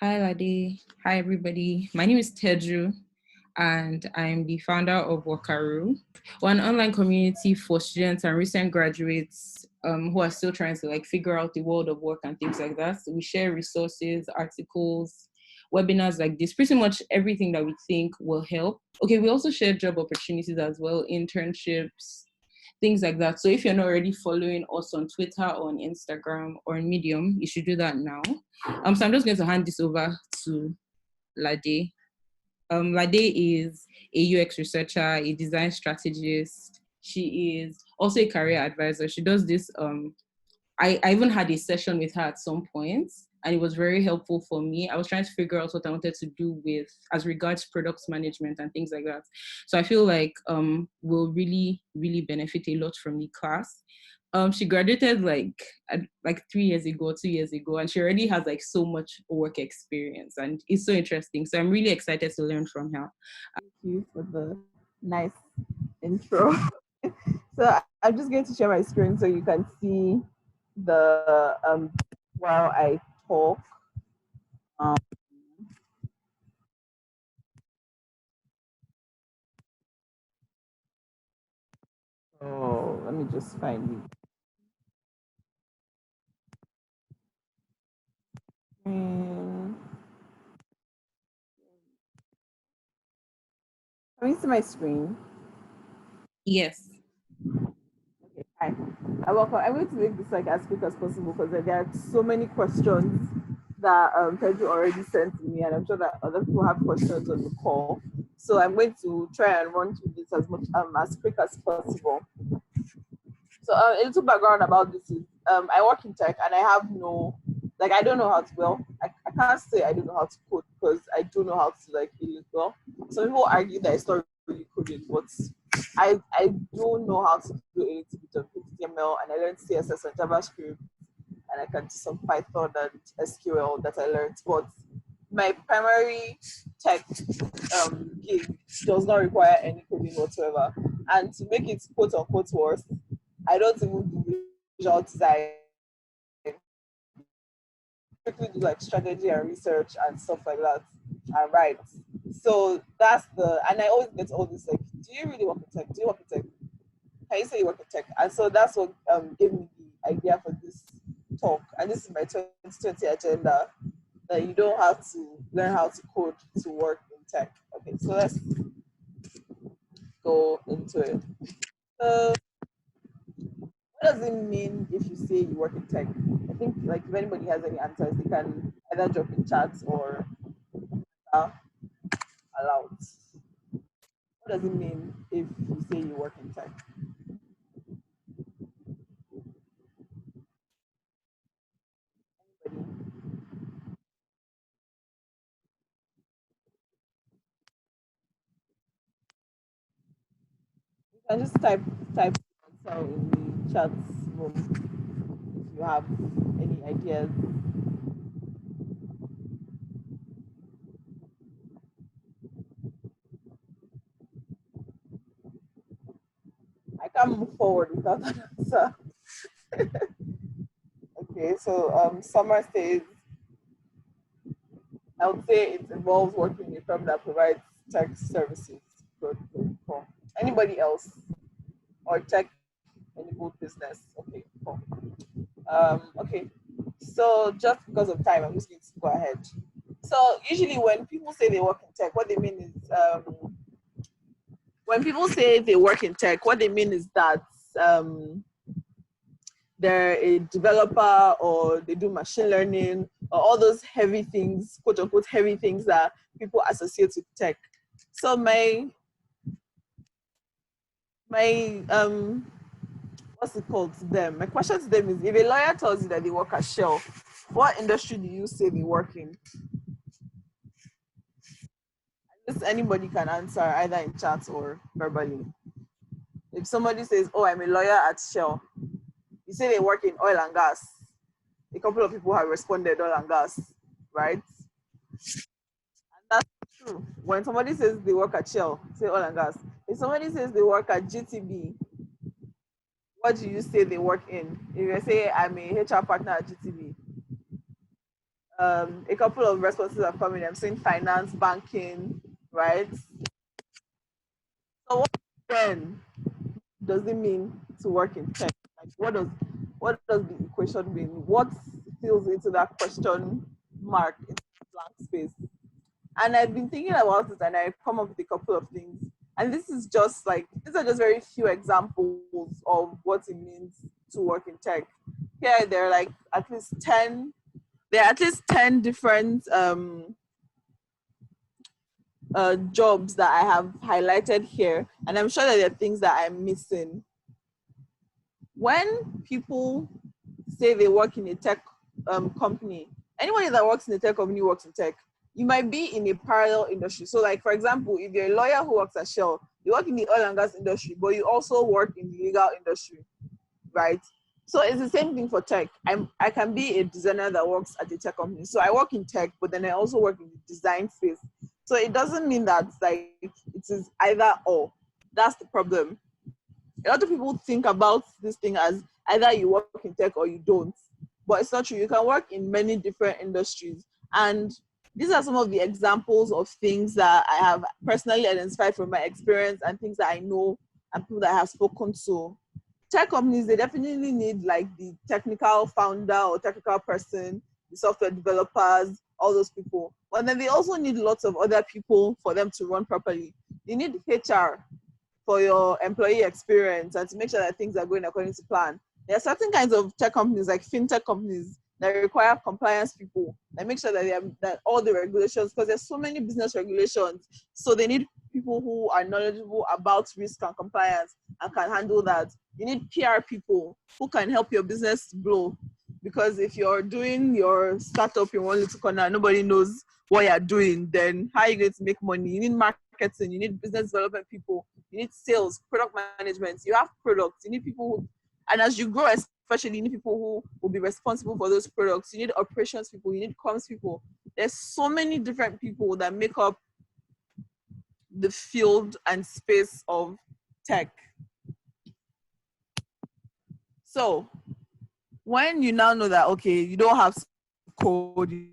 Hi, Lade. Hi, everybody. My name is Teju, and I'm the founder of Wakaru. We're an online community for students and recent graduates who are still trying to figure out the world of work and things like that. So we share resources, articles, webinars like this, pretty much everything that we think will help. Okay, we also share job opportunities as well, internships, things like that. So if you're not already following us on Twitter or on Instagram or on Medium, you should do that now. So I'm just going to hand this over to Lade. Lade is a UX researcher, a design strategist. She is also a career advisor. She does this. I even had a session with her at some point, and it was very helpful for me. I was trying to figure out what I wanted to do with as regards product management and things like that. So I feel like we'll really, really benefit a lot from the class. She graduated like 3 years ago, 2 years ago, and she already has so much work experience, and it's so interesting. So I'm really excited to learn from her. Thank you for the nice intro. So I'm just going to share my screen so you can see the while I talk. Um, so let me just find it. Can you see my screen? Yes. Okay, hi. Welcome. I'm going to make this as quick as possible because there are so many questions that Pedro already sent to me, and I'm sure that other people have questions on the call. So I'm going to try and run through this as quick as possible. So a little background about this is I work in tech and I have I don't know how to, I can't say I don't know how to code because I do know how to build it well. Some people argue that it's not really coding, but I do know how to do a little bit of HTML, and I learned CSS and JavaScript, and I can do some Python and SQL that I learned. But my primary tech gig does not require any coding whatsoever. And to make it quote unquote worse, I don't even do visual design. Strictly do strategy and research and stuff like that and write. So that's and I always get all this do you really work in tech? Do you work in tech? Can you say you work in tech? And so that's what gave me the idea for this talk. And this is my 2020 agenda, that you don't have to learn how to code to work in tech. Okay, so let's go into it. So what does it mean if you say you work in tech? I think if anybody has any answers, they can either drop in chats or aloud. What does it mean if you say you work in tech? Anybody? You can just type answer in the chat room if you have any ideas. I can't move forward without an answer. Okay, so Summer says, I would say it involves working in a firm that provides tech services. Good, good, cool. Anybody else? Or tech enabled business? Okay, cool. Okay, so just because of time, I'm just going to go ahead. So usually when people say they work in tech, what they mean is when people say they work in tech, what they mean is that they're a developer or they do machine learning or all those heavy things, quote unquote heavy things that people associate with tech. So my what's it called to them? My question to them is, if a lawyer tells you that they work at Shell, what industry do you say they work in? Just anybody can answer either in chat or verbally. If somebody says, oh, I'm a lawyer at Shell, you say they work in oil and gas. A couple of people have responded oil and gas, right? And that's true. When somebody says they work at Shell, say oil and gas. If somebody says they work at GTB, what do you say they work in? If you say I'm a HR partner at GTB, a couple of responses have come in. I'm saying finance, banking, right? So what then does it mean to work in tech? Like what does the equation mean? What fills into that question mark in blank space? And I've been thinking about it and I've come up with a couple of things. And this is just like these are just very few examples of what it means to work in tech. Here there are like at least 10 there are at least 10 different jobs that I have highlighted here, and I'm sure that there are things that I'm missing. When people say they work in a tech company, anybody that works in a tech company works in tech. You might be in a parallel industry. So, like for example, if you're a lawyer who works at Shell, you work in the oil and gas industry, but you also work in the legal industry, right? So it's the same thing for tech. I can be a designer that works at a tech company. So I work in tech, but then I also work in the design space. So it doesn't mean that like it is either or. That's the problem. A lot of people think about this thing as either you work in tech or you don't. But it's not true. You can work in many different industries. And these are some of the examples of things that I have personally identified from my experience and things that I know and people that I have spoken to. Tech companies, they definitely need like the technical founder or technical person, the software developers, all those people. But then they also need lots of other people for them to run properly. You need HR for your employee experience and to make sure that things are going according to plan. There are certain kinds of tech companies, like fintech companies, that require compliance people that make sure that that all the regulations, because there's so many business regulations, so they need people who are knowledgeable about risk and compliance and can handle that. You need PR people who can help your business grow, because if you're doing your startup in one little corner, nobody knows what you're doing, then how are you going to make money? You need marketing, you need business development people, you need sales, product management, you have products, you need people who, and as you grow, especially, you need people who will be responsible for those products. You need operations people, you need comms people. There's so many different people that make up the field and space of tech. So when you now know that, okay, you don't have to code, you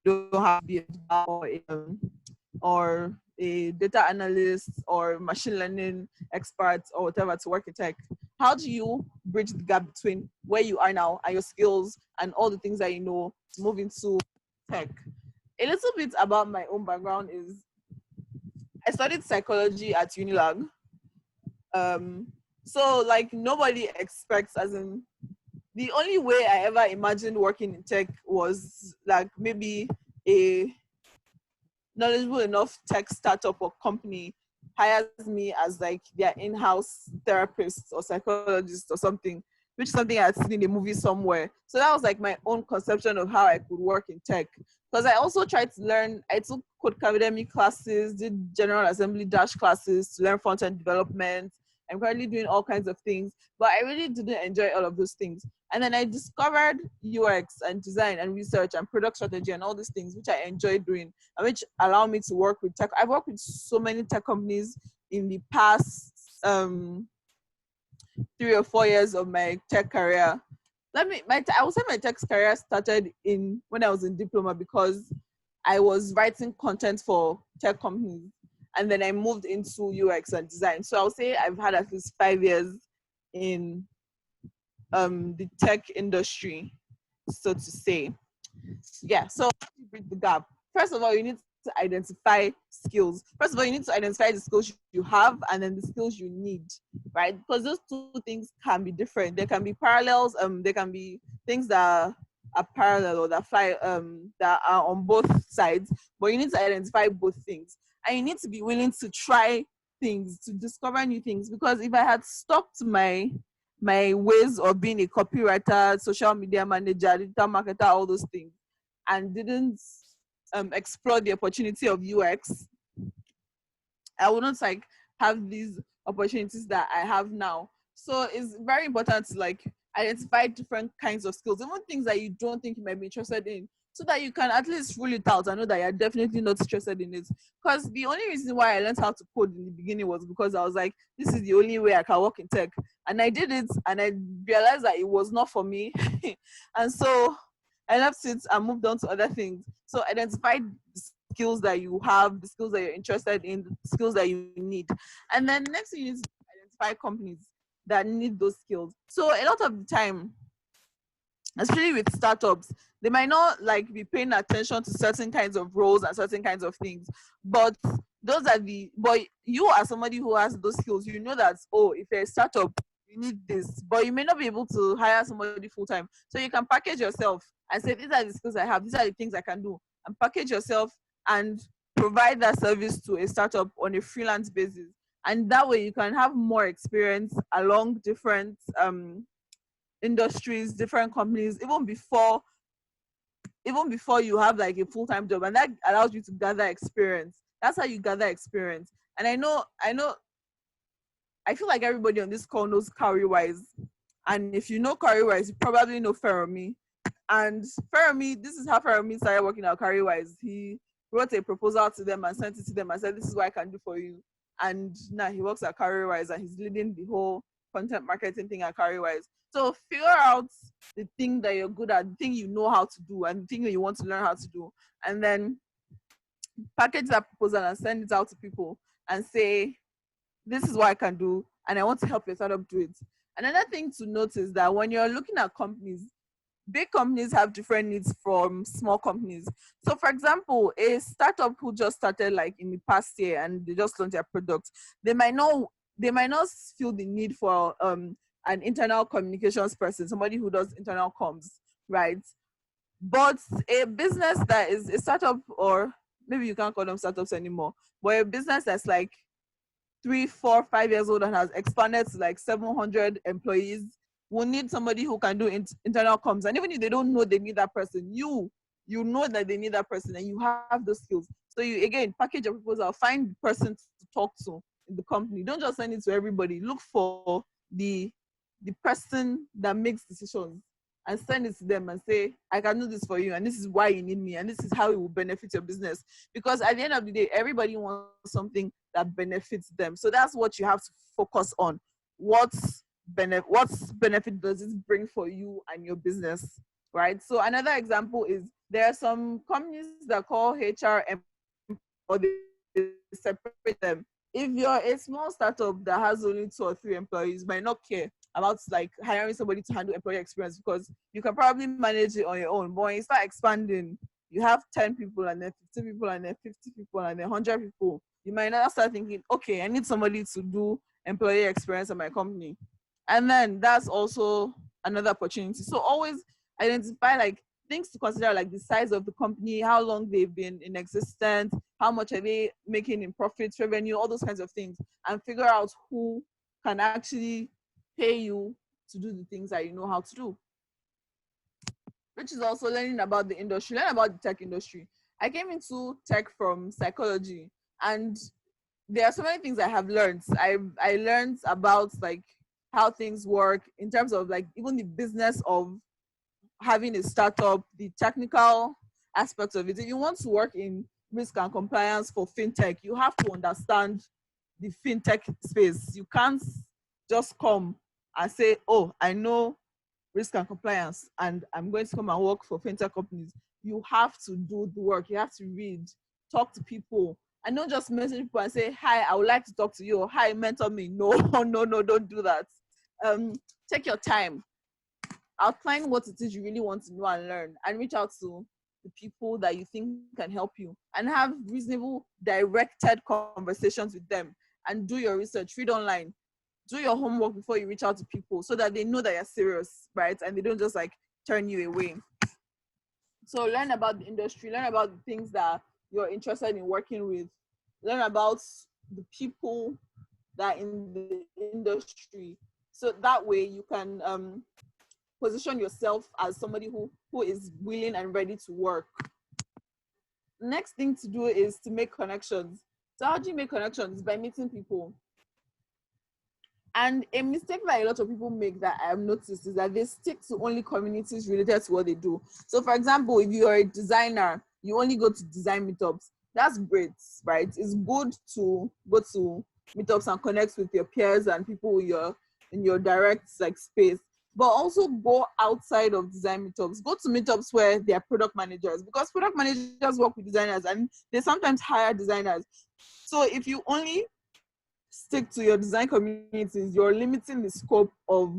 don't have to be or a data analyst or machine learning expert or whatever to work in tech, how do you bridge the gap between where you are now and your skills and all the things that you know to move into tech? A little bit about my own background is I studied psychology at Unilag. So like nobody expects, as in the only way I ever imagined working in tech was like maybe a knowledgeable enough tech startup or company hires me as like their in-house therapist or psychologist or something, which is something I had seen in a movie somewhere. So that was like my own conception of how I could work in tech. Because I also tried to learn, I took code academy classes, did general assembly dash classes to learn front-end development. I'm currently doing all kinds of things, but I really didn't enjoy all of those things. And then I discovered UX and design and research and product strategy and all these things, which I enjoy doing and which allow me to work with tech. I've worked with so many tech companies in the past 3 or 4 years of my tech career. I would say my tech career started in when I was in diploma, because I was writing content for tech companies, and then I moved into UX and design. So I would say I've had at least 5 years in the tech industry, so to say. Yeah, so how do you bridge the gap? First of all, you need to identify skills. First of all, you need to identify the skills you have and then the skills you need, right? Because those two things can be different. There can be parallels. There can be things that are parallel or that fly that are on both sides. But you need to identify both things, and you need to be willing to try things, to discover new things. Because if I had stuck to my ways of being a copywriter, social media manager, digital marketer, all those things, and didn't explore the opportunity of UX, I wouldn't like have these opportunities that I have now. So it's very important to like identify different kinds of skills, even things that you don't think you might be interested in, so that you can at least rule it out and know that you're definitely not interested in it. Because the only reason why I learned how to code in the beginning was because I was like, this is the only way I can work in tech. And I did it and I realized that it was not for me. And so I left it and moved on to other things. So identify the skills that you have, the skills that you're interested in, the skills that you need. And then next thing is identify companies that need those skills. So a lot of the time, especially with startups, they might not like be paying attention to certain kinds of roles and certain kinds of things, but but you as somebody who has those skills, you know that, oh, if you're a startup, you need this, but you may not be able to hire somebody full time, so you can package yourself and say, these are the skills I have, these are the things I can do, and package yourself and provide that service to a startup on a freelance basis. And that way you can have more experience along different industries, different companies, even before you have like a full-time job, and that allows you to gather experience. That's how you gather experience. And I feel like everybody on this call knows Cowrywise. And if you know Cowrywise, you probably know Ferromi. And Ferromi, this is how Ferromi started working at Cowrywise. He wrote a proposal to them and sent it to them and said, this is what I can do for you. And now he works at Cowrywise and he's leading the whole content marketing thing at Cowrywise. So figure out the thing that you're good at, the thing you know how to do, and the thing that you want to learn how to do. And then package that proposal and send it out to people and say, this is what I can do, and I want to help your startup do it. Another thing to note is that when you're looking at companies, big companies have different needs from small companies. So for example, a startup who just started like in the past year and they just launched their product, they might not feel the need for an internal communications person, somebody who does internal comms, right? But a business that is a startup, or maybe you can't call them startups anymore, but a business that's like 3, 4, 5 years old and has expanded to like 700 employees will need somebody who can do internal comms. And even if they don't know they need that person, you know that they need that person and you have those skills. So you, again, package your proposal, find the person to talk to in the company. Don't just send it to everybody. Look for the person that makes decisions and send it to them and say, I can do this for you, and this is why you need me, and this is how it will benefit your business. Because at the end of the day, everybody wants something that benefits them. So that's what you have to focus on. What benefit does it bring for you and your business, right? So another example is there are some companies that call HR or they separate them. If you're a small startup that has only 2 or 3 employees, you might not care about like hiring somebody to handle employee experience because you can probably manage it on your own. But when you start expanding, you have 10 people and then 15 people and then 50 people and then 100 people. You might now start thinking, okay, I need somebody to do employee experience at my company. And then that's also another opportunity. So always identify like things to consider, like the size of the company, how long they've been in existence, how much are they making in profits, revenue, all those kinds of things, and figure out who can actually pay you to do the things that you know how to do. Which is also learning about the industry, learn about the tech industry. I came into tech from psychology, and there are so many things I have learned. I learned about like how things work in terms of like even the business of having a startup, the technical aspects of it. If you want to work in risk and compliance for fintech, you have to understand the fintech space. You can't just come and say, oh, I know risk and compliance and I'm going to come and work for fintech companies. You have to do the work. You have to read, talk to people, and not just message people and say, hi, I would like to talk to you, or hi, mentor me. No, no, don't do that. Take your time, outline what it is you really want to know and learn, and reach out to the people that you think can help you, and have reasonable directed conversations with them, and do your research, read online, do your homework before you reach out to people so that they know that you're serious, right? And they don't just like turn you away. So learn about the industry, learn about the things that you're interested in working with, learn about the people that are in the industry. So that way you can position yourself as somebody who is willing and ready to work. Next thing to do is to make connections. So how do you make connections? By meeting people. And a mistake that a lot of people make that I've noticed is that they stick to only communities related to what they do. So for example, if you're a designer, you only go to design meetups. That's great, right? It's good to go to meetups and connect with your peers and people in your direct like space. but also go outside of design meetups. Go to meetups where they are product managers, because product managers work with designers and they sometimes hire designers. So if you only stick to your design communities, you're limiting the scope of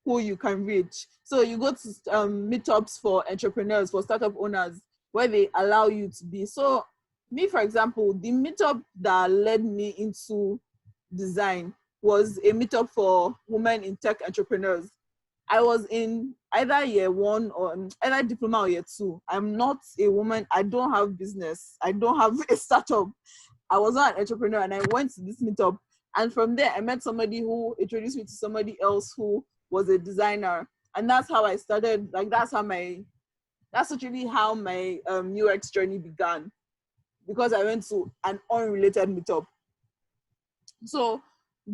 who you can reach. So you go to meetups for entrepreneurs, for startup owners, where they allow you to be. So me, for example, the meetup that led me into design was a meetup for women in tech entrepreneurs. I was in either year one or either diploma or year two. I'm not a woman. I don't have business. I don't have a startup. I was not an entrepreneur, and I went to this meetup. And from there, I met somebody who introduced me to somebody else who was a designer. And that's how I started. Like, that's actually how my UX journey began, because I went to an unrelated meetup. So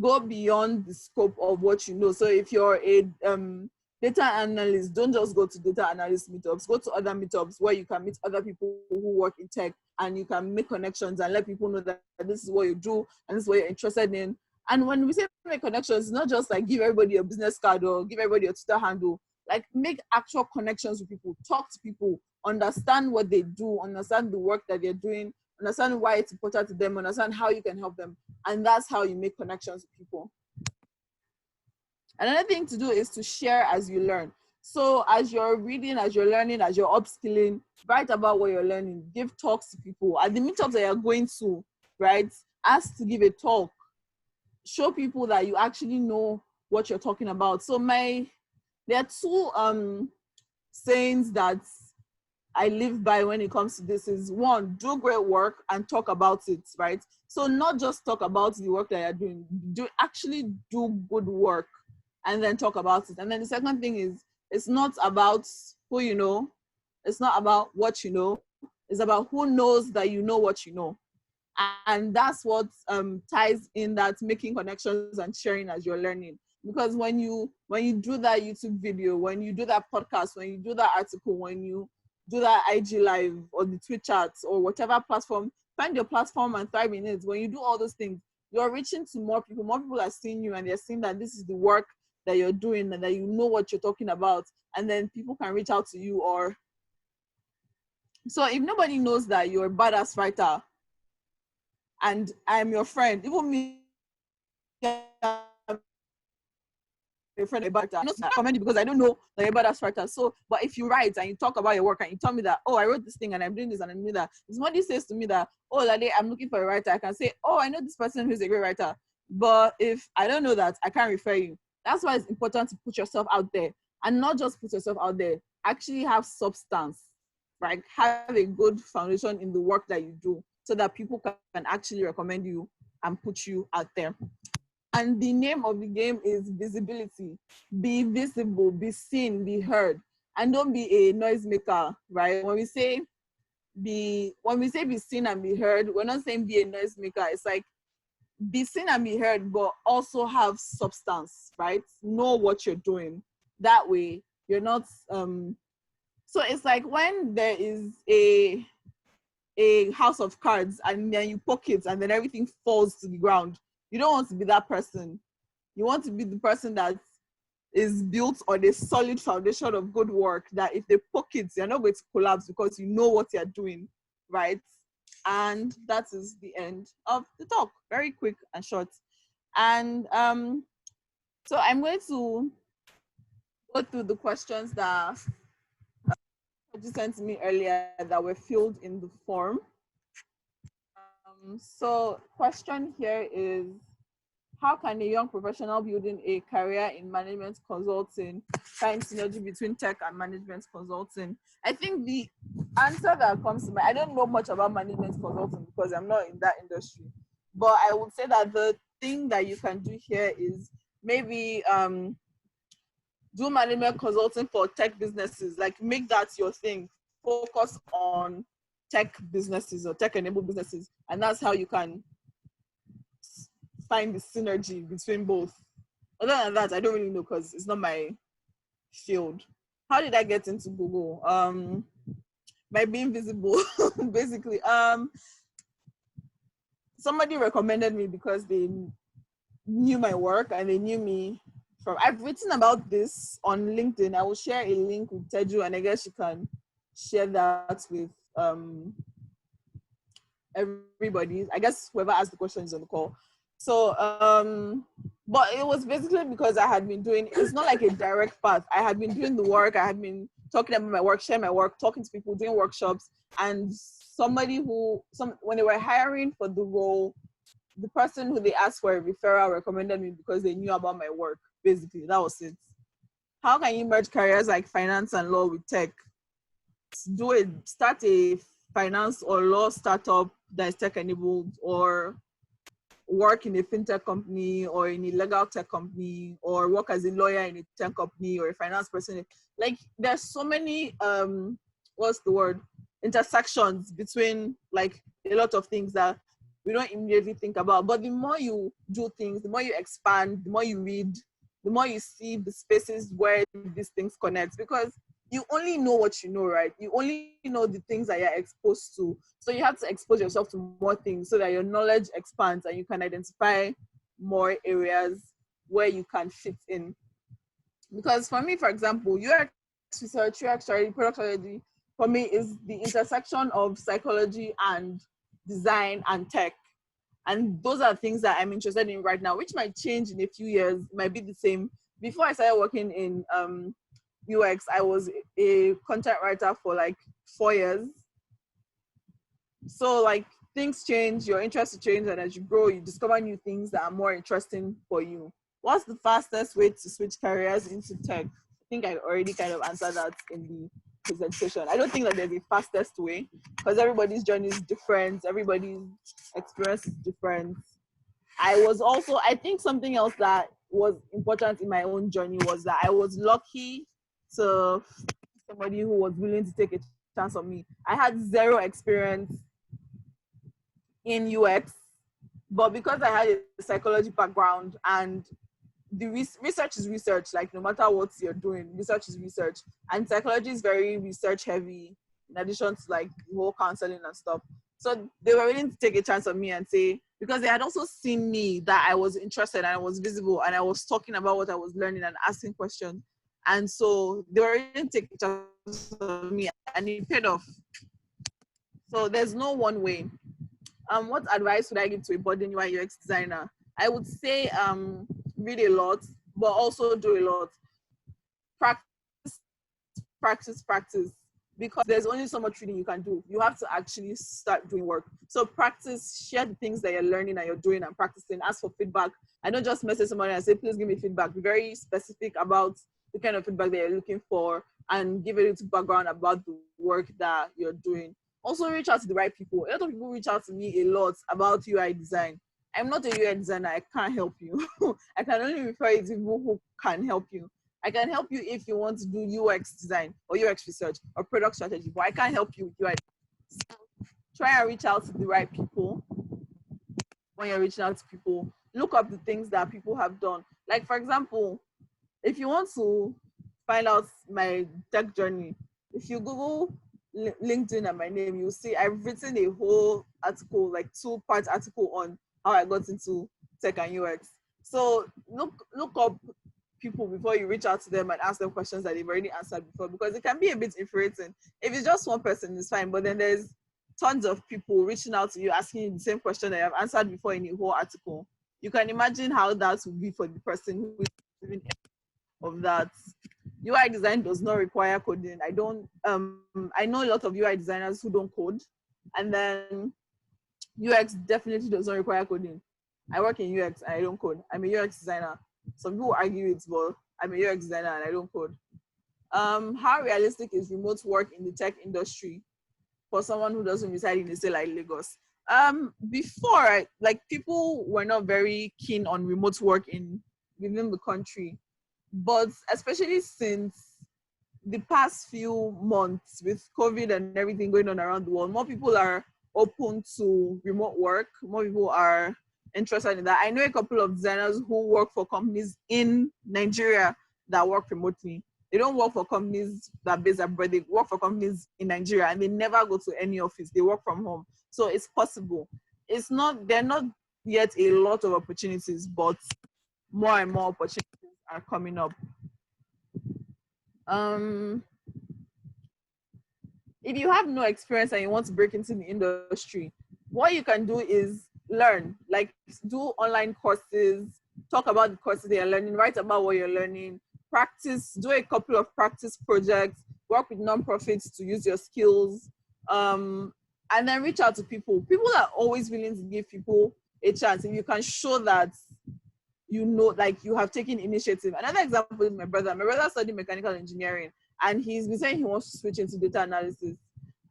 go beyond the scope of what you know. So if you're a data analyst, don't just go to data analyst meetups. Go to other meetups where you can meet other people who work in tech, and you can make connections and let people know that this is what you do and this is what you're interested in. And when we say make connections, it's not just like give everybody a business card or give everybody a Twitter handle. Like, make actual connections with people, talk to people, understand what they do, understand the work that they're doing, understand why it's important to them, understand how you can help them. And that's how you make connections with people. Another thing to do is to share as you learn. So as you're reading, as you're learning, as you're upskilling, write about what you're learning, give talks to people. At the meetups that you're going to, right, ask to give a talk. Show people that you actually know what you're talking about. So there are two sayings that I live by when it comes to this is, one, do great work and talk about it, right? So not just talk about the work that you're doing, actually do good work and then talk about it. And then the second thing is, it's not about who you know, it's not about what you know, it's about who knows that you know what you know. And that's what ties in that making connections and sharing as you're learning. Because when you do that YouTube video, when you do that podcast, when you do that article, when you do that IG live or the Twitch chats or whatever platform, find your platform and thrive in it. When you do all those things, you're reaching to more people. More people are seeing you and they're seeing that this is the work that you're doing and that you know what you're talking about. And then people can reach out to you. Or so if nobody knows that you're a badass writer and I'm your friend, even me, a friend about that. I'm not commenting because I don't know that you're a badass writer. So, but if you write and you talk about your work and you tell me that, oh, I wrote this thing and I'm doing this and I'm doing that. If somebody says to me that, oh, Lade, I'm looking for a writer, I can say, oh, I know this person who's a great writer. But if I don't know that, I can't refer you. That's why it's important to put yourself out there, and not just put yourself out there. Actually have substance, right? Have a good foundation in the work that you do, so that people can actually recommend you and put you out there. And the name of the game is visibility. Be visible, be seen, be heard, and don't be a noisemaker, right? When we say be seen and be heard, we're not saying be a noisemaker. It's like be seen and be heard, but also have substance, right? Know what you're doing. That way, you're not. So it's like when there is a house of cards and then you poke it and then everything falls to the ground. You don't want to be that person. You want to be the person that is built on a solid foundation of good work, that if they poke it, you're not going to collapse because you know what you're doing, right? And that is the end of the talk. Very quick and short. And so I'm going to go through the questions that you sent to me earlier that were filled in the form. So question here is, how can a young professional building a career in management consulting find synergy between tech and management consulting? I think the answer that comes to mind, I don't know much about management consulting because I'm not in that industry, but I would say that the thing that you can do here is maybe do management consulting for tech businesses, like make that your thing, focus on tech businesses or tech-enabled businesses, and that's how you can find the synergy between both. Other than that, I don't really know because it's not my field. How did I get into Google? By being visible, basically. Somebody recommended me because they knew my work and they knew me from. I've written about this on LinkedIn. I will share a link with Teju, and I guess you can share that with everybody. I guess whoever asked the questions on the call. So, but it was basically because I had been doing, it's not like a direct path. I had been doing the work. I had been talking about my work, sharing my work, talking to people, doing workshops. And when they were hiring for the role, the person who they asked for a referral recommended me because they knew about my work. Basically, that was it. How can you merge careers like finance and law with tech? Start a finance or law startup that is tech enabled, or work in a fintech company or in a legal tech company, or work as a lawyer in a tech company or a finance person. Like, there's so many intersections between like a lot of things that we don't immediately think about. But the more you do things, the more you expand, the more you read, the more you see the spaces where these things connect, because you only know what you know, right? You only know the things that you're exposed to. So you have to expose yourself to more things so that your knowledge expands and you can identify more areas where you can fit in. Because for me, for example, UX research, UX strategy, product strategy, for me is the intersection of psychology and design and tech. And those are things that I'm interested in right now, which might change in a few years, might be the same. Before I started working in UX, I was a content writer for like 4 years. So like things change, your interests change, and as you grow, you discover new things that are more interesting for you. What's the fastest way to switch careers into tech? I think I already kind of answered that in the presentation. I don't think that there's a fastest way, because everybody's journey is different, everybody's experience is different. I think something else that was important in my own journey was that I was lucky to somebody who was willing to take a chance on me. I had zero experience in UX, but because I had a psychology background, and the research is research, like no matter what you're doing, research is research, and psychology is very research heavy in addition to like the whole counseling and stuff. So they were willing to take a chance on me and say, because they had also seen me that I was interested and I was visible and I was talking about what I was learning and asking questions. And so they were willing to take a chance on me, and it paid off. So there's no one way. What advice would I give to a budding UI UX designer? I would say read a lot, but also do a lot. Practice, practice, practice. Because there's only so much reading you can do. You have to actually start doing work. So practice, share the things that you're learning and you're doing and practicing. Ask for feedback. I don't just message somebody and say, please give me feedback. Be very specific about the kind of feedback that you're looking for, and give a little background about the work that you're doing. Also reach out to the right people. A lot of people reach out to me a lot about UI design. I'm not a UI designer. I can't help you. I can only refer you to people who can help you. I can help you if you want to do UX design or UX research or product strategy, but I can't help you with UI. So try and reach out to the right people. When you're reaching out to people, look up the things that people have done. Like, for example, if you want to find out my tech journey, if you Google LinkedIn and my name, you'll see I've written a whole article, like 2-part article on how I got into tech and UX. So look up people before you reach out to them and ask them questions that they've already answered before, because it can be a bit infuriating. If it's just one person, it's fine, but then there's tons of people reaching out to you asking you the same question that you have answered before in a whole article. You can imagine how that would be for the person who is receiving of that. UI design does not require coding. I know a lot of UI designers who don't code, and then UX definitely does not require coding. I work in UX and I don't code. I'm a UX designer. Some people argue it, but I'm a UX designer and I don't code. How realistic is remote work in the tech industry for someone who doesn't reside in a state like Lagos? Before, like, people were not very keen on remote work within the country, but especially since the past few months with COVID and everything going on around the world, more people are open to remote work. More people are interested in that. I know a couple of designers who work for companies in Nigeria that work remotely. They don't work for companies that are based abroad. They work for companies in Nigeria and they never go to any office. They work from home. So it's possible. There are not yet a lot of opportunities, but more and more opportunities are coming up. Um, if you have no experience and you want to break into the industry, what you can do is learn, like do online courses, talk about the courses that you're learning, write about what you're learning, practice, do a couple of practice projects, work with nonprofits to use your skills, and then reach out to people. People are always willing to give people a chance if you can show that you know, like you have taken initiative. Another example is my brother. My brother studied mechanical engineering, and he's been saying he wants to switch into data analysis.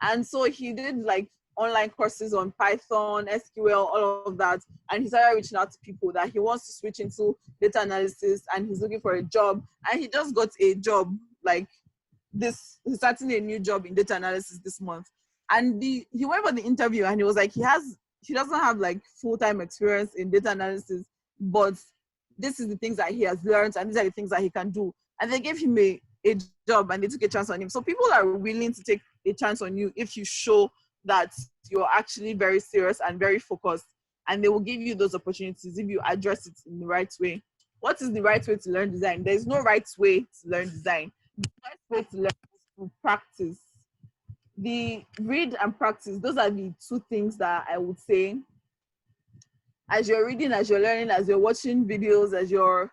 And so he did like online courses on Python, SQL, all of that. And he started reaching out to people that he wants to switch into data analysis, and he's looking for a job. And he just got a job like this. He's starting a new job in data analysis this month. And he went for the interview, and he was like, he doesn't have like full-time experience in data analysis, but this is the things that he has learned, and these are the things that he can do. And they gave him a job, and they took a chance on him. So people are willing to take a chance on you if you show that you're actually very serious and very focused, and they will give you those opportunities if you address it in the right way. What is the right way to learn design? There's no right way to learn design. The right way to learn is to practice. The read and practice, those are the two things that I would say. As you're reading, as you're learning, as you're watching videos, as you're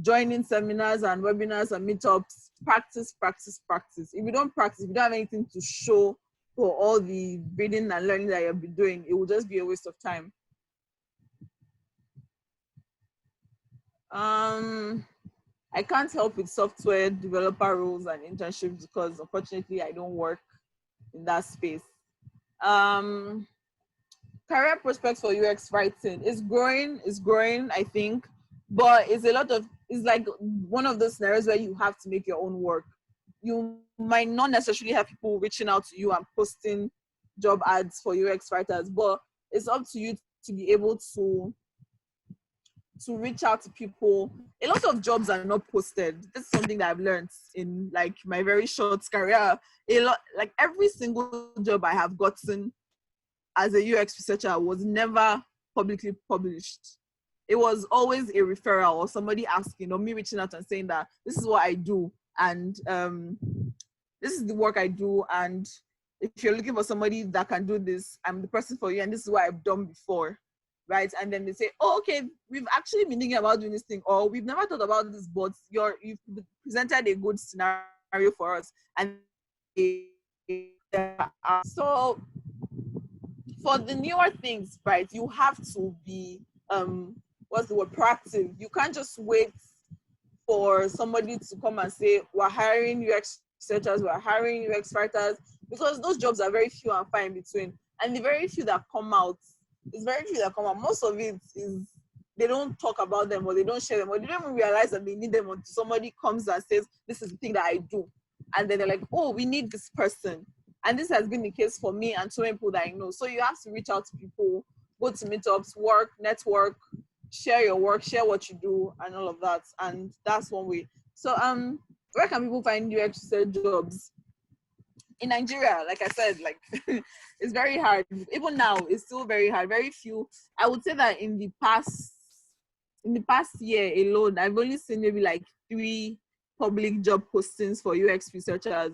joining seminars and webinars and meetups, practice, practice, practice. If you don't practice, if you don't have anything to show for all the reading and learning that you've been doing, it will just be a waste of time. I can't help with software developer roles and internships because unfortunately I don't work in that space. Career prospects for UX writing is growing, I think, but it's like one of those scenarios where you have to make your own work. You might not necessarily have people reaching out to you and posting job ads for UX writers, but it's up to you to be able to reach out to people. A lot of jobs are not posted. This is something that I've learned in like my very short career. Like every single job I have gotten as a UX researcher was never publicly published. It was always a referral or somebody asking or me reaching out and saying that this is what I do, and this is the work I do, and if you're looking for somebody that can do this, I'm the person for you, and this is what I've done before, right? And then they say, oh, okay, we've actually been thinking about doing this thing, or we've never thought about this, but you've presented a good scenario for us. And so for the newer things, right, you have to be proactive. You can't just wait for somebody to come and say, we're hiring UX researchers, we're hiring UX writers, because those jobs are very few and far in between. And the very few that come out, most of it is they don't talk about them, or they don't share them, or they don't even realize that they need them until somebody comes and says, this is the thing that I do. And then they're like, oh, we need this person. And this has been the case for me and so many people that I know. So you have to reach out to people, go to meetups, work, network, share your work, share what you do, and all of that. And that's one way. So where can people find UX research jobs? In Nigeria, like I said, like it's very hard. Even now, it's still very hard. Very few. I would say that in the past year alone, I've only seen maybe like 3 public job postings for UX researchers.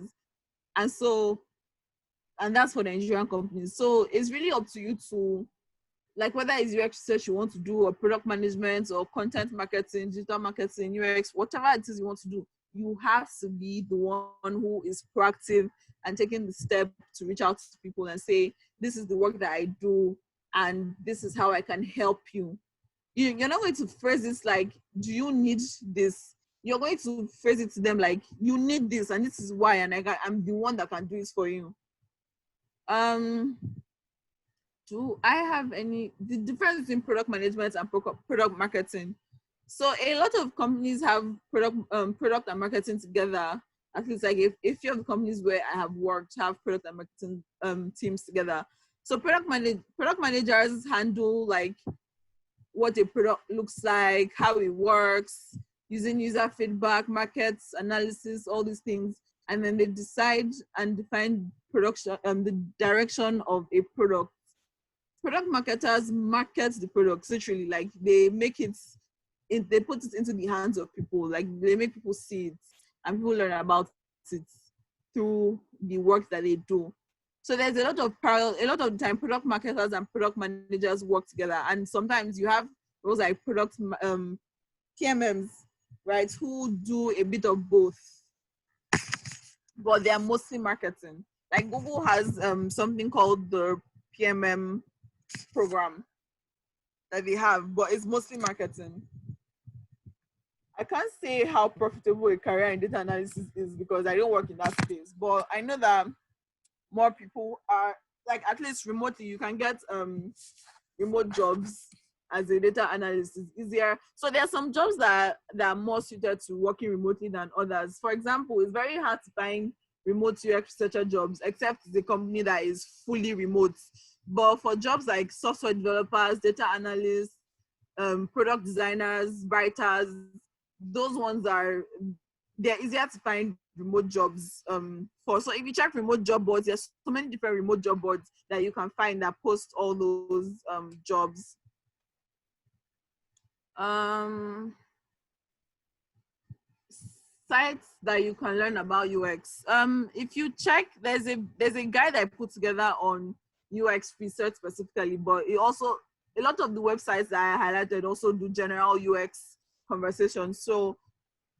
And that's for the Nigerian companies. So it's really up to you to, like, whether it's UX research you want to do, or product management, or content marketing, digital marketing, UX, whatever it is you want to do, you have to be the one who is proactive and taking the step to reach out to people and say, this is the work that I do, and this is how I can help you. You're not going to phrase this like, do you need this? You're going to phrase it to them like, you need this, and this is why, and I'm the one that can do this for you. Do I have the difference between product management and product marketing? So a lot of companies have product and marketing together. At least like a few of the companies where I have worked have product and marketing teams together. So product managers handle like what a product looks like, how it works, using user feedback, markets analysis, all these things, and then they decide and define the direction of a product. Product marketers market the products, literally, like they make it they put it into the hands of people. Like they make people see it and people learn about it through the work that they do. So there's a lot of parallel. A lot of the time, product marketers and product managers work together, and sometimes you have those like product PMMs, right, who do a bit of both, but they are mostly marketing. Like Google has something called the PMM program that they have, but it's mostly marketing. I can't say how profitable a career in data analysis is because I don't work in that space, but I know that more people are, like, at least remotely, you can get remote jobs as a data analyst. Is easier. So there are some jobs that are more suited to working remotely than others. For example, it's very hard to find remote UX researcher jobs, except the company that is fully remote. But for jobs like software developers, data analysts, product designers, writers, those ones they're easier to find remote jobs for. So if you check remote job boards, there's so many different remote job boards that you can find that post all those jobs. Sites that you can learn about UX. If you check, there's a guide I put together on UX research specifically, but it also, a lot of the websites that I highlighted also do general UX conversations. So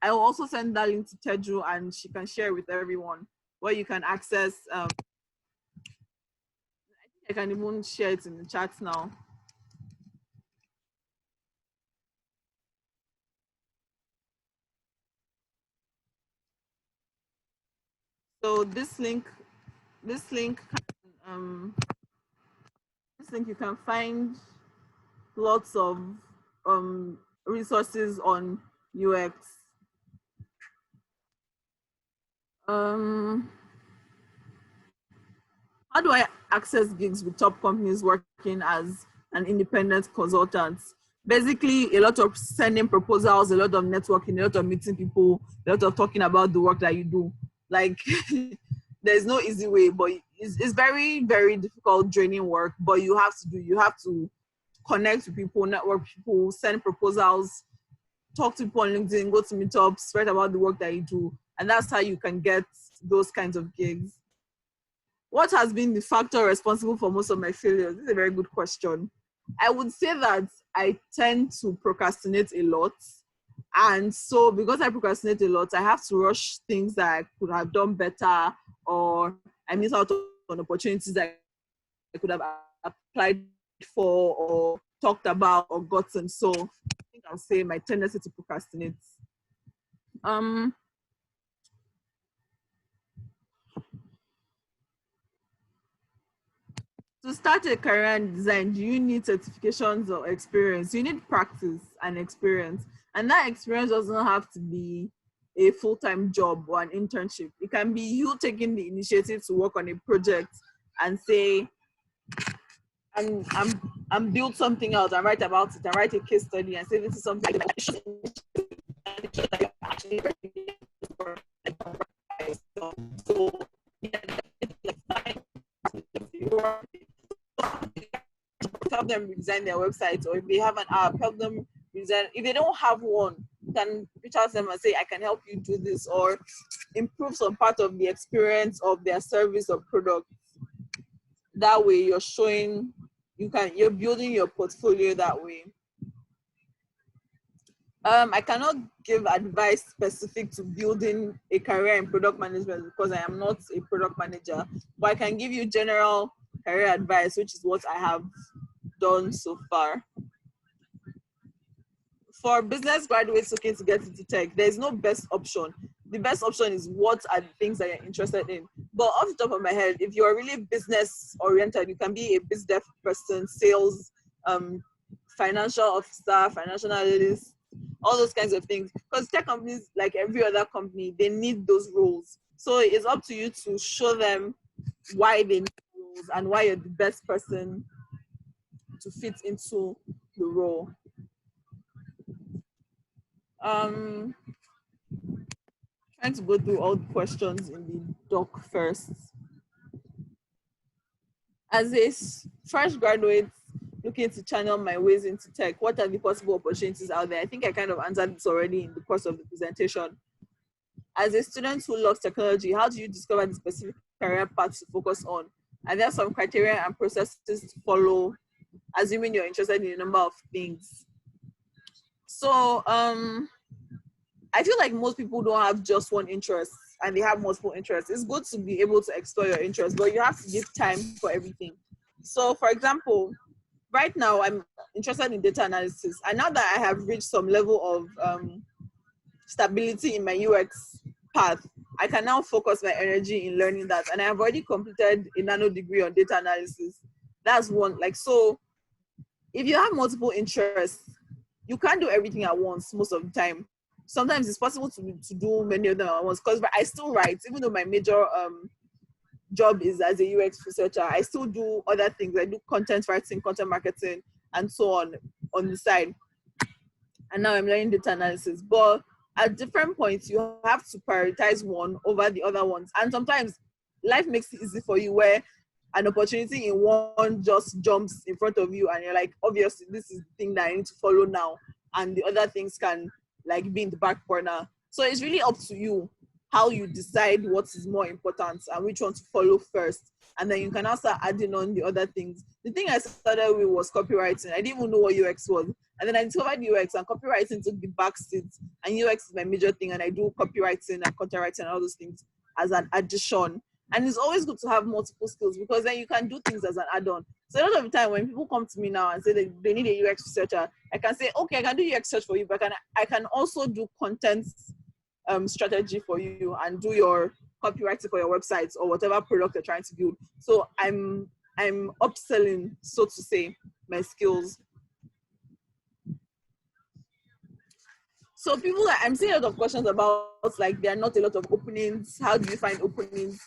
I will also send that link to Teju and she can share with everyone where you can access. I think I can even share it in the chat now. So this link you can find lots of resources on UX. How do I access gigs with top companies working as an independent consultant? Basically, a lot of sending proposals, a lot of networking, a lot of meeting people, a lot of talking about the work that you do. Like, there's no easy way, but it's very, very difficult, draining work, but you have to connect with people, network with people, send proposals, talk to people on LinkedIn, go to meetups, write about the work that you do. And that's how you can get those kinds of gigs. What has been the factor responsible for most of my failures? This is a very good question. I would say that I tend to procrastinate a lot. And so because I procrastinate a lot, I have to rush things that I could have done better, or I miss out on opportunities that I could have applied for or talked about or gotten. So I think I'll say my tendency to procrastinate. To start a career in design, do you need certifications or experience? You need practice and experience. And that experience doesn't have to be a full-time job or an internship. It can be you taking the initiative to work on a project and say, I'm build something out and write about it and write a case study and say this is something that actually so help them redesign their website, or if they have an app, help them redesign. If they don't have one, you can reach out to them and say, I can help you do this, or improve some part of the experience of their service or product. That way you're showing, you're building your portfolio that way. I cannot give advice specific to building a career in product management because I am not a product manager, but I can give you general career advice, which is what I have done so far. For business graduates looking to get into tech, there's no best option. The best option is what are the things that you're interested in. But off the top of my head, if you're really business oriented, you can be a biz dev person, sales, financial officer, financial analyst, all those kinds of things. Because tech companies, like every other company, they need those roles. So it's up to you to show them why they need roles and why you're the best person to fit into the role. Trying to go through all the questions in the doc first. As a fresh graduate looking looking to channel my ways into tech? What are the possible opportunities out there? I think I kind of answered this already in the course of the presentation. As a student who loves technology, how do you discover the specific career path to focus on? And there are some criteria and processes to follow, assuming you're interested in a number of things. So I feel like most people don't have just one interest and they have multiple interests. It's good to be able to explore your interests, but you have to give time for everything. So for example, right now I'm interested in data analysis. And now that I have reached some level of stability in my UX path, I can now focus my energy in learning that. And I have already completed a nano degree on data analysis. That's one. Like, so if you have multiple interests, you can't do everything at once most of the time. Sometimes it's possible to do many of them at once, because I still write, even though my major job is as a UX researcher. I still do other things. I do content writing, content marketing, and so on the side. And now I'm learning data analysis. But at different points, you have to prioritize one over the other ones. And sometimes life makes it easy for you where an opportunity in one just jumps in front of you and you're like, obviously, this is the thing that I need to follow now. And the other things can like be in the back burner. So it's really up to you how you decide what is more important and which one to follow first. And then you can also add in on the other things. The thing I started with was copywriting. I didn't even know what UX was. And then I discovered UX, and copywriting took the back seat. And UX is my major thing. And I do copywriting and content writing and all those things as an addition. And it's always good to have multiple skills, because then you can do things as an add-on. So a lot of the time when people come to me now and say they need a UX researcher, I can say, okay, I can do UX research for you, but I can also do content strategy for you and do your copywriting for your websites or whatever product you're trying to build. So I'm upselling, so to say, my skills. So people, I'm seeing a lot of questions about, like, there are not a lot of openings. How do you find openings?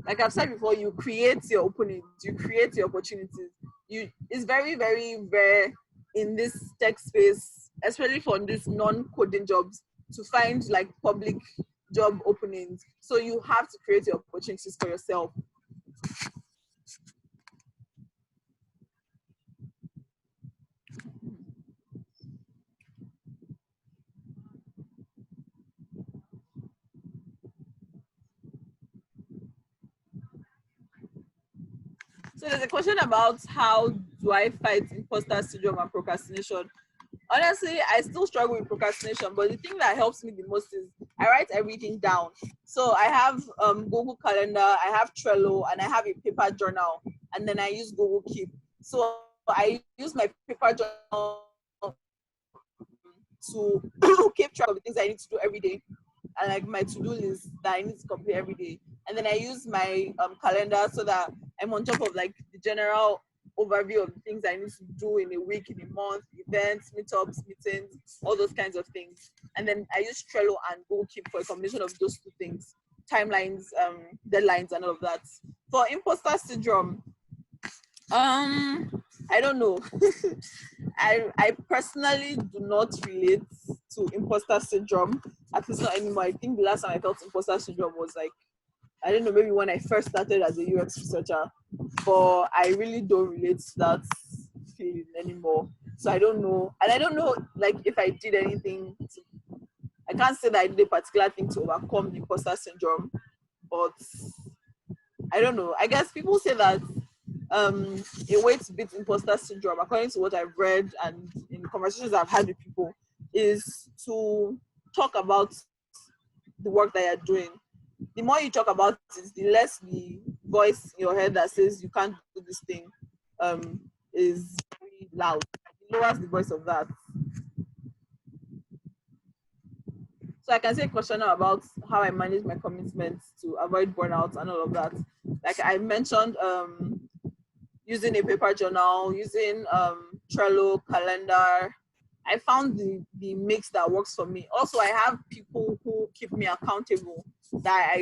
Like I've said before, you create your openings, you create your opportunities. It's very, very rare in this tech space, especially for these non-coding jobs, to find like public job openings. So you have to create your opportunities for yourself. So there's a question about how do I fight imposter syndrome and procrastination. Honestly, I still struggle with procrastination, but the thing that helps me the most is I write everything down. So I have Google Calendar, I have Trello, and I have a paper journal, and then I use Google Keep. So I use my paper journal to keep track of the things I need to do every day, and like my to-do list that I need to complete every day. And then I use my calendar so that I'm on top of like the general overview of the things I need to do in a week, in a month, events, meetups, meetings, all those kinds of things. And then I use Trello and Google Keep for a combination of those two things, timelines, deadlines, and all of that. For imposter syndrome, I don't know. I personally do not relate to imposter syndrome, at least not anymore. I think the last time I felt imposter syndrome was like, I don't know, maybe when I first started as a UX researcher, but I really don't relate to that feeling anymore. So I don't know. And I don't know, like, if I did anything I can't say that I did a particular thing to overcome the imposter syndrome, but I don't know. I guess people say that a way to beat imposter syndrome, according to what I've read and in conversations I've had with people, is to talk about the work that you're doing. The more you talk about it, the less the voice in your head that says you can't do this thing is very loud. It lowers the voice of that. So I can say a question now about how I manage my commitments to avoid burnout and all of that. Like I mentioned, using a paper journal, using Trello, calendar. I found the mix that works for me. Also, I have people who keep me accountable that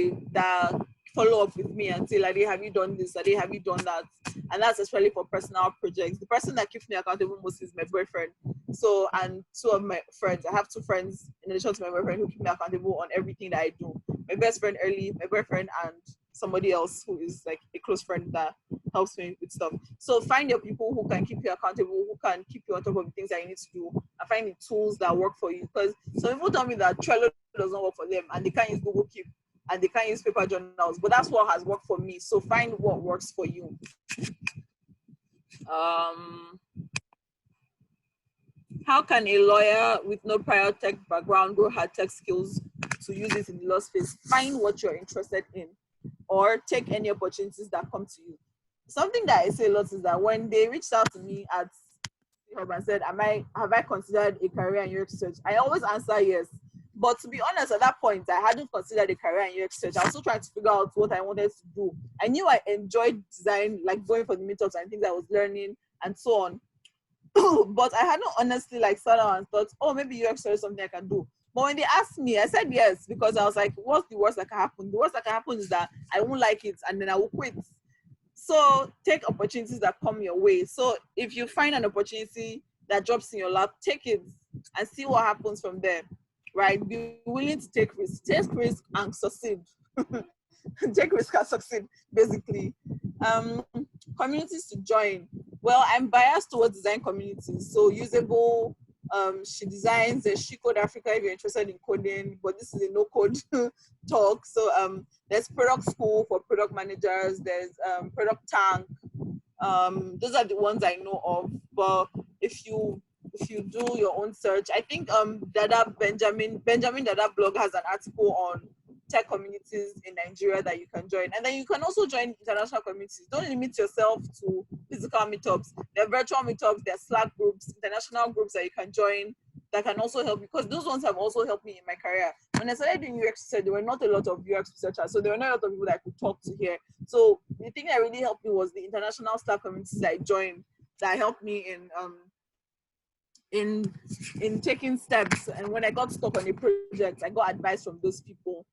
follow up with me and say, like, have you done this? Have you done that? And that's especially for personal projects. The person that keeps me accountable most is my boyfriend. So, and two of my friends, I have two friends in addition to my boyfriend who keep me accountable on everything that I do. My best friend Early, my boyfriend, and somebody else who is like a close friend that helps me with stuff. So find your people who can keep you accountable, who can keep you on top of the things that you need to do, and find the tools that work for you. Because some people tell me that Trello does not work for them, and they can't use Google Keep, and they can't use paper journals. But that's what has worked for me. So find what works for you. How can a lawyer with no prior tech background grow hard tech skills to use it in the law space? Find what you're interested in, or take any opportunities that come to you. Something that I say a lot is that when they reached out to me at Hub and said, have I considered a career in UX research? I always answer yes. But to be honest, at that point, I hadn't considered a career in UX research. I was still trying to figure out what I wanted to do. I knew I enjoyed design, like going for the meetups and things I was learning and so on. But I hadn't honestly like sat down and thought, oh, maybe UX research is something I can do. But when they asked me, I said yes, because I was like, what's the worst that can happen? The worst that can happen is that I won't like it and then I will quit. So take opportunities that come your way. So if you find an opportunity that drops in your lap, take it and see what happens from there, right? Be willing to take risks. Take risk and succeed. Take risk and succeed, basically. Communities to join. Well, I'm biased towards design communities. So Usable, She Designs, there's She Code Africa if you're interested in coding, but this is a no code talk. So there's Product School for product managers, there's Product Tank. Those are the ones I know of. But if you do your own search, I think Benjamin Dada blog has an article on tech communities in Nigeria that you can join. And then you can also join international communities. Don't limit yourself to physical meetups. There are virtual meetups, there are Slack groups, international groups that you can join that can also help you, because those ones have also helped me in my career. When I started doing UX research, there were not a lot of UX researchers, so there were not a lot of people that I could talk to here. So the thing that really helped me was the international Slack communities that I joined that helped me in taking steps. And when I got stuck on a project, I got advice from those people.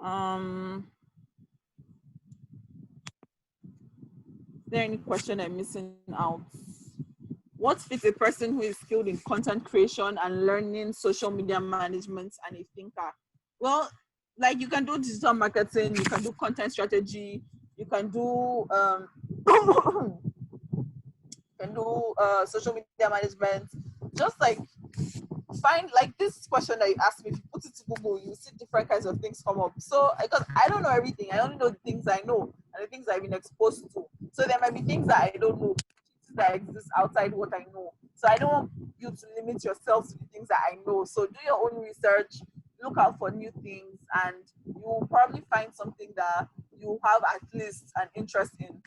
Is there any question I'm missing out? What fits a person who is skilled in content creation and learning social media management and a thinker? Well, like you can do digital marketing, you can do content strategy, you can do social media management. Just like find, like this question that you asked me, if you put it to Google, you see different kinds of things come up. So because I don't know everything, I only know the things I know and the things I've been exposed to. So there might be things that I don't know that exist outside what I know. So I don't want you to limit yourself to the things that I know. So do your own research, look out for new things, and you'll probably find something that you have at least an interest in.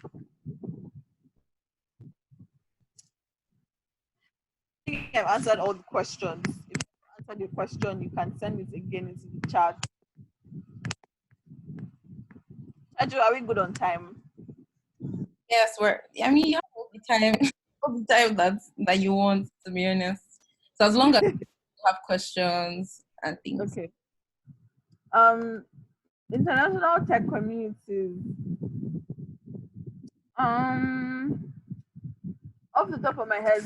I think I've answered all the questions. If you answered your question, you can send it again into the chat. Edu, are we good on time? Yes, you have all the time, all the time that you want, to be honest. So as long as you have questions and things. Okay. International tech communities. Off the top of my head,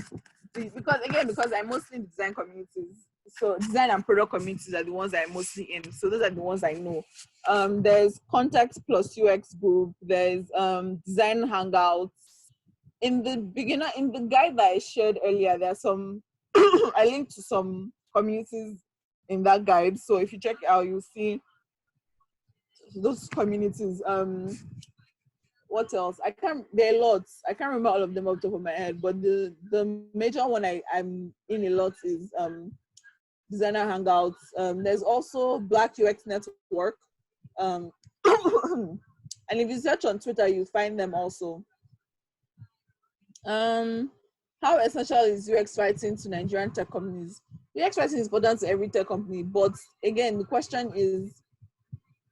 because I'm mostly in design communities, so design and product communities are the ones that I'm mostly in. So those are the ones I know. There's Context plus UX group. There's Design Hangouts. In the guide that I shared earlier, there's some I linked to some communities in that guide. So if you check it out, you'll see those communities. What else? There are lots. I can't remember all of them off the top of my head, but the major one I'm in a lot is Designer Hangouts. There's also Black UX Network. And if you search on Twitter, you find them also. How essential is UX writing to Nigerian tech companies? UX writing is important to every tech company, but again, the question is,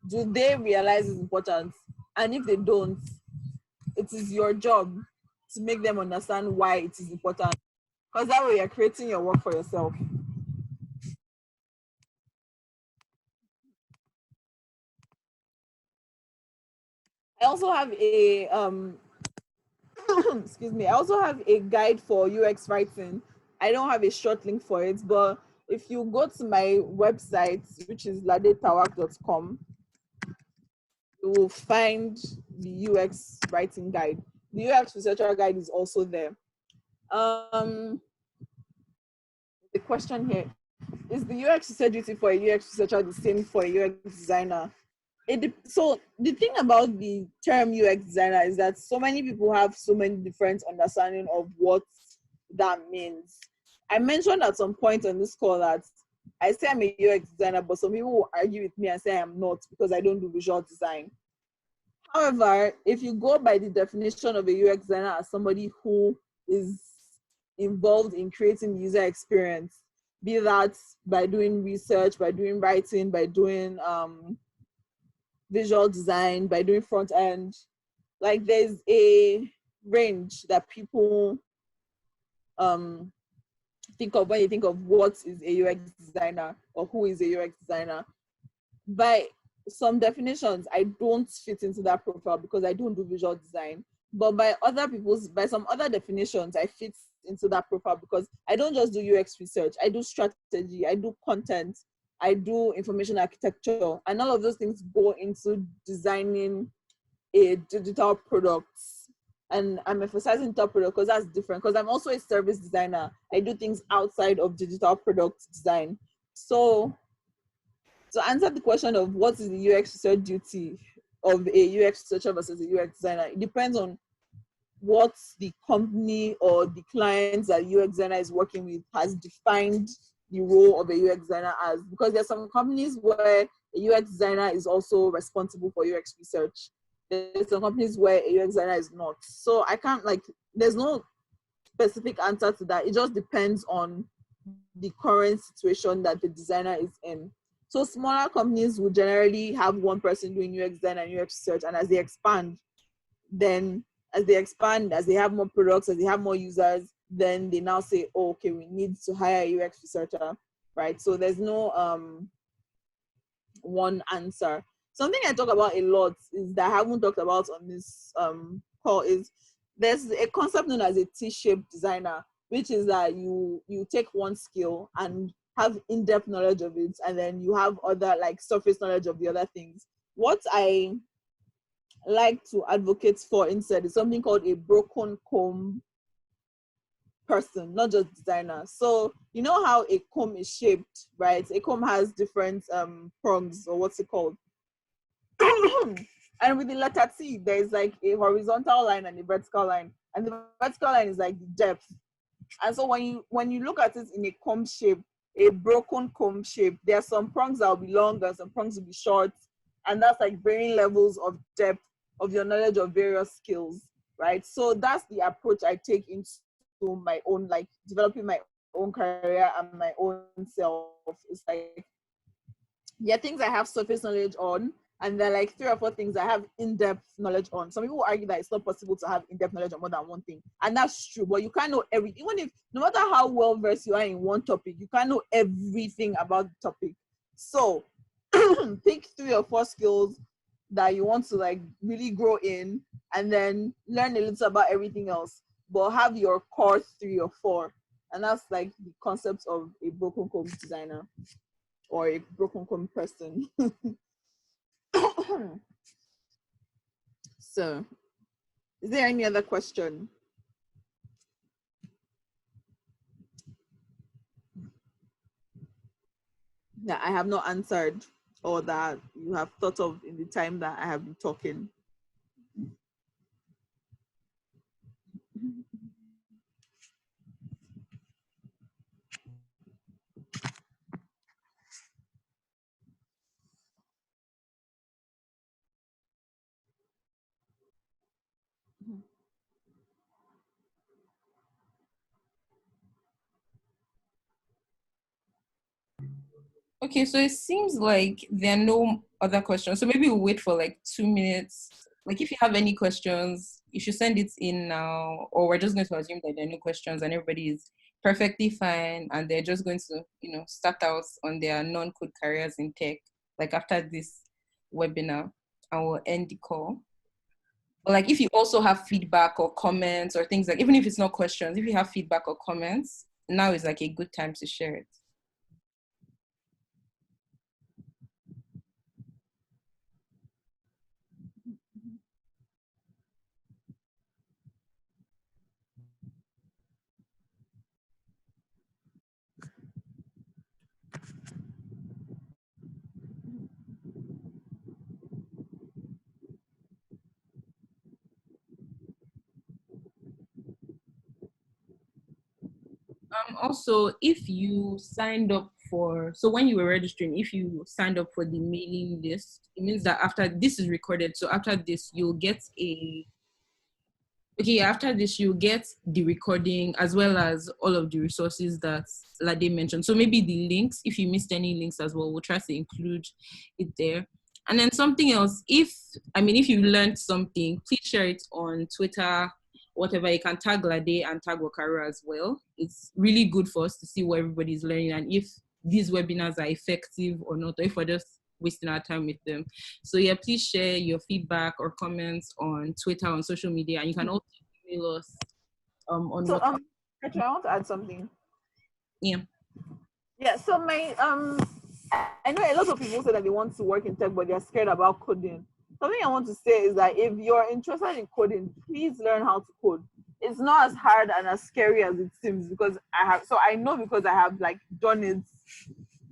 do they realize it's important? And if they don't, it is your job to make them understand why it is important, because that way you're creating your work for yourself. I also have a excuse me. I also have a guide for UX writing. I don't have a short link for it, but if you go to my website, which is ladetawak.com, will find the UX writing guide. The UX researcher guide is also there. The question here is: the UX research duty for a UX researcher the same for a UX designer? So the thing about the term UX designer is that so many people have so many different understanding of what that means. I mentioned at some point on this call that I say I'm a UX designer, but some people will argue with me and say I'm not because I don't do visual design. However, if you go by the definition of a UX designer as somebody who is involved in creating user experience, be that by doing research, by doing writing, by doing visual design, by doing front end, like there's a range that people think of when you think of what is a UX designer or who is a UX designer. By some definitions, I don't fit into that profile because I don't do visual design. But by some other definitions, I fit into that profile because I don't just do UX research. I do strategy, I do content, I do information architecture, and all of those things go into designing a digital product. And I'm emphasizing digital product because that's different, because I'm also a service designer. I do things outside of digital product design. So to answer the question of what is the UX research duty of a UX researcher versus a UX designer, it depends on what the company or the clients that UX designer is working with has defined the role of a UX designer as. Because there's some companies where a UX designer is also responsible for UX research. There's some companies where a UX designer is not. So I can't, there's no specific answer to that. It just depends on the current situation that the designer is in. So smaller companies will generally have one person doing UX design and UX research, and as they expand, as they have more products, as they have more users, then they now say, oh, okay, we need to hire a UX researcher, right? So there's no one answer. Something I talk about a lot is that I haven't talked about on this call is there's a concept known as a T-shaped designer, which is that you take one skill and have in-depth knowledge of it, and then you have other surface knowledge of the other things. What I like to advocate for instead is something called a broken comb person, not just designer. So you know how a comb is shaped, right? A comb has different prongs, or what's it called? And with the letter T, there's a horizontal line and a vertical line, and the vertical line is the depth. And so when you look at it in a comb shape, a broken comb shape, there are some prongs that will be long and some prongs will be short, and that's varying levels of depth of your knowledge of various skills, right? So that's the approach I take into my own, developing my own career and my own self. It's there are things I have surface knowledge on, and there are 3 or 4 things I have in-depth knowledge on. Some people argue that it's not possible to have in-depth knowledge on more than one thing, and that's true. But you can't know everything. Even if, no matter how well versed you are in one topic, you can't know everything about the topic. So pick 3 or 4 skills that you want to really grow in, and then learn a little about everything else, but have your core 3 or 4. And that's the concept of a broken comb designer or a broken comb person. So is there any other question that I have not answered, or that you have thought of in the time that I have been talking? Okay, so it seems like there are no other questions. So maybe we'll wait for 2 minutes. If you have any questions, you should send it in now, or we're just going to assume that there are no questions and everybody is perfectly fine and they're just going to, start out on their non-code careers in tech, after this webinar, and we'll end the call. But if you also have feedback or comments or things even if it's not questions, if you have feedback or comments, now is a good time to share it. Also, if you signed up so when you were registering, if you signed up for the mailing list, it means that after this is recorded, so after this, you'll get after this, you get the recording as well as all of the resources that Lade mentioned. So maybe the links, if you missed any links as well, we'll try to include it there. And then something else, if you learned something, please share it on Twitter, whatever. You can tag Lade and tag Wakaru as well. It's really good for us to see what everybody's learning and if these webinars are effective or not, or if we're just wasting our time with them. So yeah, please share your feedback or comments on Twitter, on social media, and you can also email us on So WhatsApp. actually, I want to add something. Yeah. Yeah, so my I know a lot of people say that they want to work in tech, but they're scared about coding. Something I want to say is that if you're interested in coding, please learn how to code. It's not as hard and as scary as it seems because I know because I have like done it.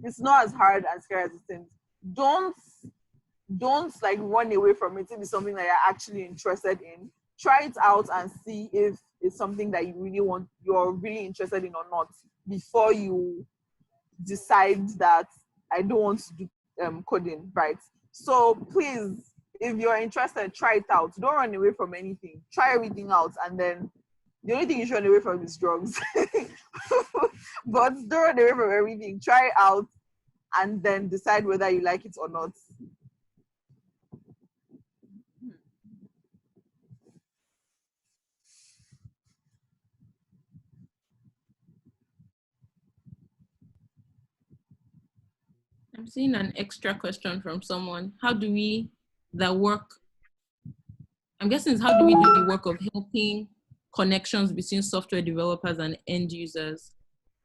It's not as hard and scary as it seems. Don't like run away from it if it's something that you're actually interested in. Try it out and see if it's something that you're really interested in or not before you decide that I don't want to do coding, right? So please, if you're interested, try it out. Don't run away from anything. Try everything out, and then the only thing you should run away from is drugs. But don't run away from everything. Try it out, and then decide whether you like it or not. I'm seeing an extra question from someone. How do we work? I'm guessing how do we do the work of helping connections between software developers and end users?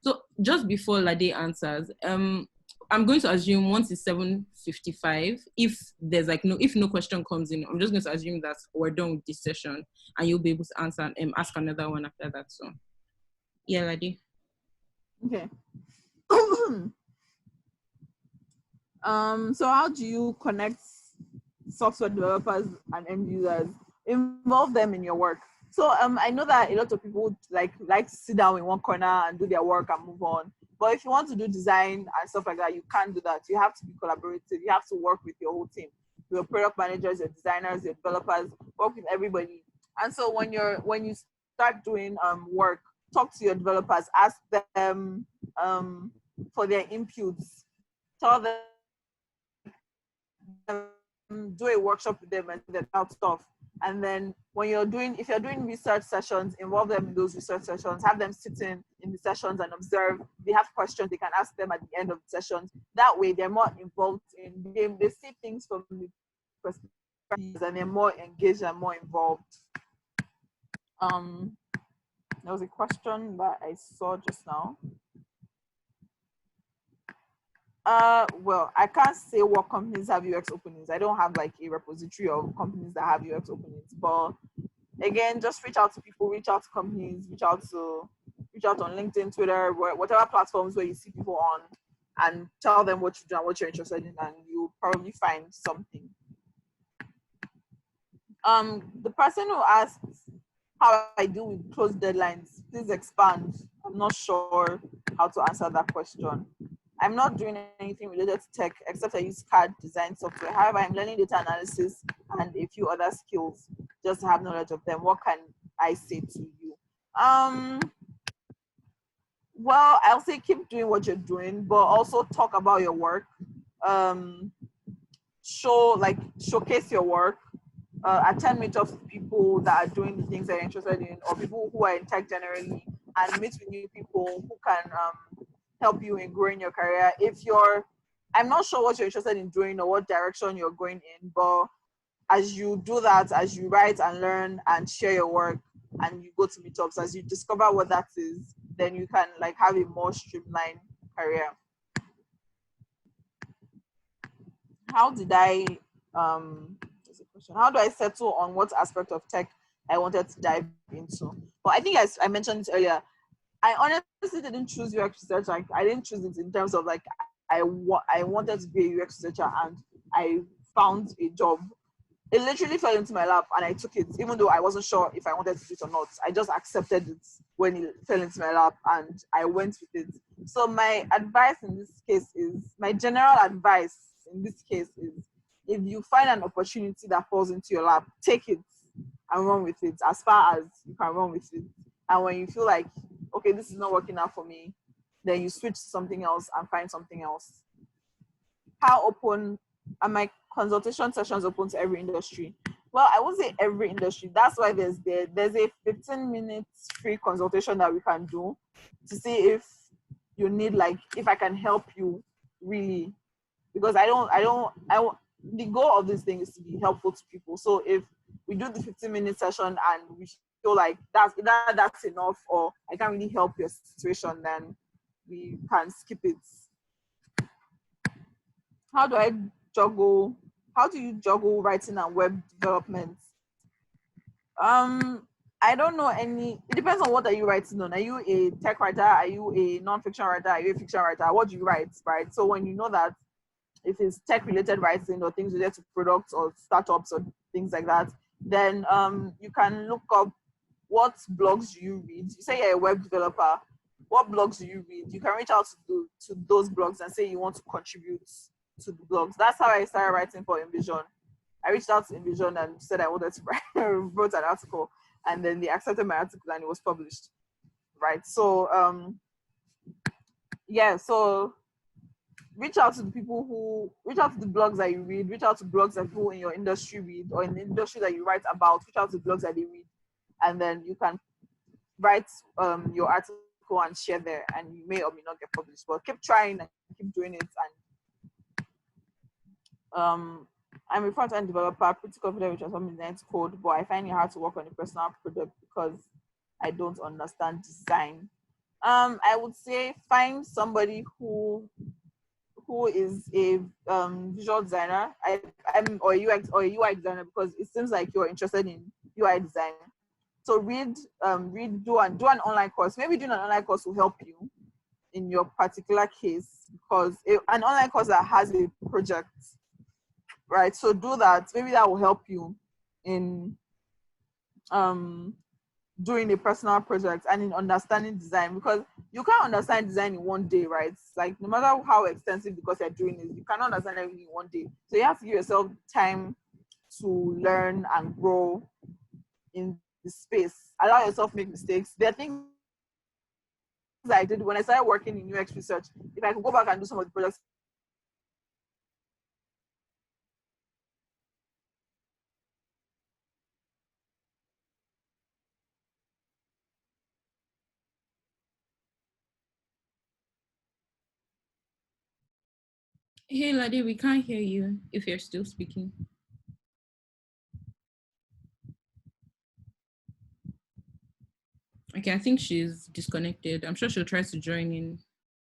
So just before Lade answers, I'm going to assume once it's 7:55, if no question comes in, I'm just going to assume that we're done with this session and you'll be able to answer and ask another one after that. So yeah, Lade. Okay. So how do you connect software developers and end users? Involve them in your work. So I know that a lot of people like to sit down in one corner and do their work and move on. But if you want to do design and stuff like that, you can't do that. You have to be collaborative. You have to work with your whole team, your product managers, your designers, your developers, work with everybody. And so when you start doing work, talk to your developers, ask them for their inputs, tell them, do a workshop with them and that out stuff. And then if you're doing research sessions, involve them in those research sessions, have them sit in the sessions and observe. If they have questions, they can ask them at the end of the sessions. That way they're more involved in the game. They see things from the perspective and they're more engaged and more involved. There was a question that I saw just now. Well, I can't say what companies have UX openings. I don't have like a repository of companies that have UX openings. But again, just reach out to people, reach out to companies, reach out on LinkedIn, Twitter, whatever platforms where you see people on, and tell them what you do and what you're interested in, and you'll probably find something. The person who asked how I deal with closed deadlines, please expand. I'm not sure how to answer that question. I'm not doing anything related to tech except I use CAD design software. However, I'm learning data analysis and a few other skills just to have knowledge of them. What can I say to you? Well, I'll say keep doing what you're doing, but also talk about your work. Showcase your work. Attend meetups with people that are doing the things that you're interested in, or people who are in tech generally, and meet with new people who can help you in growing your career. I'm not sure what you're interested in doing or what direction you're going in, but as you do that, as you write and learn and share your work and you go to meetups, as you discover what that is, then you can like have a more streamlined career. How do I settle on what aspect of tech I wanted to dive into? Well, I think as I mentioned it earlier, I honestly didn't choose UX research. Like I didn't choose it in terms of like I wanted to be a UX researcher and I found a job. It literally fell into my lap and I took it, even though I wasn't sure if I wanted to do it or not. I just accepted it when it fell into my lap and I went with it. So my advice in this case is, my general advice in this case is, if you find an opportunity that falls into your lap, take it and run with it as far as you can run with it. And when you feel like, okay, this is not working out for me, then you switch to something else and find something else. How open are my consultation sessions open to every industry? Well, I won't say every industry. That's why there's a 15 minutes free consultation that we can do to see if you need, like, if I can help you really, because the goal of this thing is to be helpful to people. So if we do the 15-minute session and we feel like that's enough, or I can't really help your situation, then we can skip it. How do I juggle? How do you juggle writing and web development? Um, I don't know any. It depends on what are you writing on. Are you a tech writer? Are you a non-fiction writer? Are you a fiction writer? What do you write, right? So when you know that, if it's tech-related writing or things related to products or startups or things like that, then you can look up what blogs do you read. You say you're a web developer. What blogs do you read? You can reach out to those blogs and say you want to contribute to the blogs. That's how I started writing for Envision. I reached out to Envision and said I wanted to wrote an article, and then they accepted my article and it was published. Right. So yeah, so reach out to the people who reach out to the blogs that you read, reach out to blogs that people in your industry read, or in the industry that you write about, reach out to blogs that they read, and then you can write your article and share there, and you may or may not get published, but keep trying and keep doing it. And I'm a front-end developer, pretty confident with transforming design to code, but I find it hard to work on a personal product because I don't understand design. I would say find somebody who is a visual designer, or a UX or a UI designer, because it seems like you're interested in UI design. So do an online course. Maybe doing an online course will help you in your particular case, because an online course that has a project, right? So do that. Maybe that will help you in doing a personal project and in understanding design, because you can't understand design in one day, right? It's like, no matter how extensive the course you're doing is, you cannot understand everything in one day. So you have to give yourself time to learn and grow in the space. Allow yourself make mistakes. There are things I did when I started working in UX research. If I could go back and do some of the projects Hey, Ladi, we can't hear you if you're still speaking. Okay, I think she's disconnected. I'm sure she'll try to join in.